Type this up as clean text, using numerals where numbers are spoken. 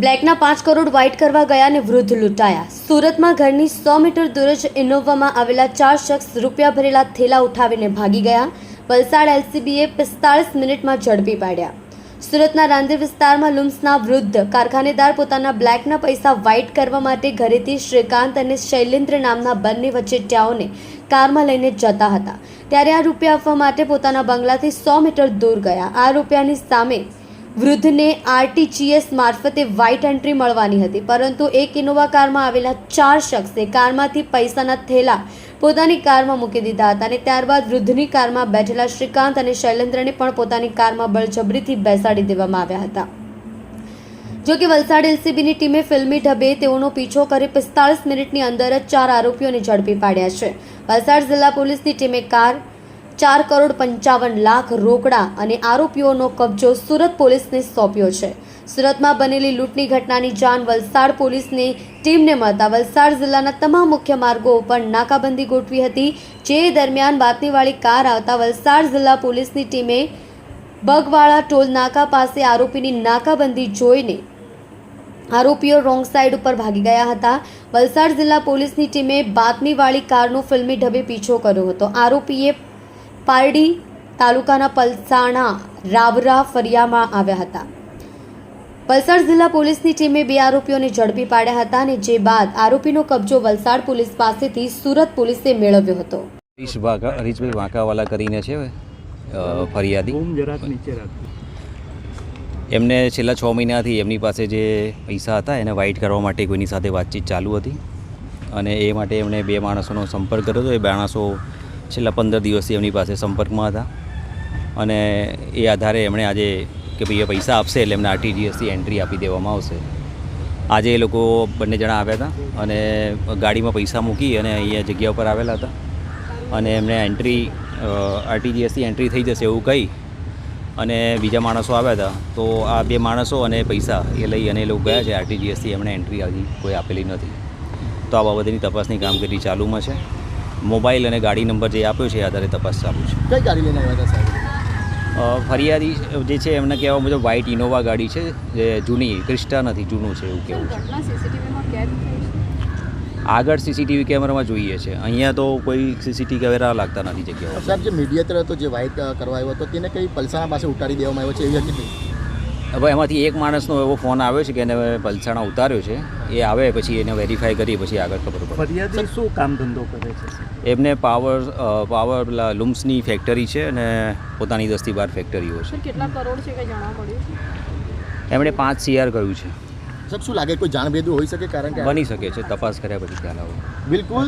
બ્લેકના 5 crore white કરવા ગયા અને વૃદ્ધ લૂંટાયા. સુરતમાં ઘરની 100 મીટર દૂર જ ઇનોવામાં આવેલા 4 શખ્સ રૂપિયા ભરેલા થેલા ઉઠાવીને ભાગી ગયા. વલસાડ એલસીબીએ 45 મિનિટમાં ઝડપી પાડ્યા. સુરતના રાંદેર વિસ્તારમાં લુમ્સના વૃદ્ધ કારખાનેદાર પોતાના બ્લેકના પૈસા વ્હાઇટ કરવા માટે ઘરેથી શ્રીકાંત અને શૈલેન્દ્ર નામના બંને વચેટિયાઓને કારમાં લઈને જતા હતા. ત્યારે આ રૂપિયા આપવા માટે પોતાના બંગલાથી 100 મીટર દૂર ગયા. આ રૂપિયાની સામે વૃદ્ધને આરટીજીએસ મારફતે વ્હાઇટ એન્ટ્રી મળવાની હતી, પરંતુ એક ઇનોવા કારમાં આવેલા 4 શખ્સે કારમાંથી પૈસાના થેલા પોતાની કારમાં મૂકી દીધા હતા અને ત્યારબાદ વૃદ્ધની કારમાં બેઠેલા શ્રીકાંત અને શૈલેન્દ્રને પણ પોતાની કારમાં બળજબરીથી બેસાડી દેવામાં આવ્યા હતા. જો કે વલસાડ એલસીબીની ટીમે ફિલ્મી ઢબે તેઓનો પીછો કરી 45 મિનિટની અંદર જ 4 આરોપીઓને ઝડપી પાડ્યા છે. વલસાડ જિલ્લા પોલીસની ટીમે કાર, 4 કરોડ 55 લાખ રોકડા અને આરોપીઓનો કબજો સુરત પોલીસને સોંપ્યો છે. સુરતમાં બનેલી લૂંટની ઘટનાની જાણ વલસાડ પોલીસની ટીમને મળતા વલસાડ જિલ્લાના તમામ મુખ્ય માર્ગો ઉપર નાકાબંધી ગોઠવી હતી. જે દરમિયાન બાતમીવાળી કાર આવતા વલસાડ જિલ્લા પોલીસની ટીમે બગવાળા ટોલ નાકા પાસે આરોપીની નાકાબંધી જોઈને આરોપીઓ રોંગ સાઈડ ઉપર ભાગી ગયા હતા. વલસાડ જિલ્લા પોલીસની ટીમે બાતમીવાળી કારનો ફિલ્મી ઢબે પીછો કર્યો હતો. આરોપીએ પારડી તાલુકાના પલસાણા રાવરા ફરિયામાં આવ્યા હતા. વલસાડ જિલ્લા પોલીસની ટીમે 2 આરોપીઓને ઝડપી પાડ્યા હતા અને જે બાદ આરોપીનો કબજો વલસાડ પોલીસ પાસેથી સુરત પોલીસે મેળવ્યો હતો. હરીશભાઈ વાંકાવાલા કરીને છે ફરિયાદી. એમને છેલ્લા 6 મહિનાથી એમની પાસે જે પૈસા હતા એને વ્હાઇટ કરવા માટે કોઈની સાથે વાતચીત ચાલુ હતી અને એ માટે એમણે 2 માણસોનો સંપર્ક કર્યો હતો. એ માણસો છેલ્લા 15 દિવસથી એમની પાસે સંપર્કમાં હતા અને એ આધારે એમણે આજે કે ભાઈ એ પૈસા આપશે એટલે એમને આરટીજીએસથી એન્ટ્રી આપી દેવામાં આવશે. આજે એ લોકો બંને જણા આવ્યા હતા અને ગાડીમાં પૈસા મૂકી અને અહીંયા જગ્યા ઉપર આવેલા હતા અને એમને એન્ટ્રી આરટીજીએસથી એન્ટ્રી થઈ જશે એવું કહી અને બીજા માણસો આવ્યા હતા. તો આ 2 માણસો અને પૈસા એ લઈ અને એ લોકો ગયા છે. આરટીજીએસથી એમણે એન્ટ્રી હજી કોઈ આપેલી નથી. તો આ બાબતની તપાસની કામગીરી ચાલુમાં છે. મોબાઈલ અને ગાડી નંબર જે આપ્યો છે એ આધારે તપાસ ચાલુ છે. કઈ ગાડી લઈને આવ્યા હતા સાહેબ? ફરિયાદી જે છે એમને કહેવા મુજબ વ્હાઇટ ઇનોવા ગાડી છે, જે જૂની ક્રિસ્ટા નથી, જૂનું છે એવું કહેવું છે. આગળ સીસીટીવી કેમેરામાં જોઈએ છે. અહીંયા તો કોઈ સીસીટીવી કેમેરા લાગતા નથી જગ્યાઓ. સાહેબ, જે મીડિયેટર હતો જે વ્હાઇટ કરવા આવ્યો હતો તેને કઈ પલસાણા પાસે ઉતારી દેવામાં આવ્યો છે એવી હતી? હવે એમાંથી એક માણસનો એવો ફોન આવ્યો છે કે એને પલસાણા ઉતાર્યો છે. એ આવે પછી એને વેરીફાઈ કરી પછી આગળ ખબર પડે. ફરિયાદી શું કામ ધંધો કરે છે? એમને પાવર પેલા લુમ્સની ફેક્ટરી છે અને પોતાની 10 થી 12 ફેક્ટરીઓ છે. કેટલા કરોડ છે કે જાણવા પડ્યું છે? એમણે 5 CR કહ્યું છે. સાહેબ, શું લાગે કોઈ જાણભેદુ હોઈ શકે? કારણ કે બની શકે છે, તપાસ કર્યા પછી ખ્યાલ આવે. બિલકુલ.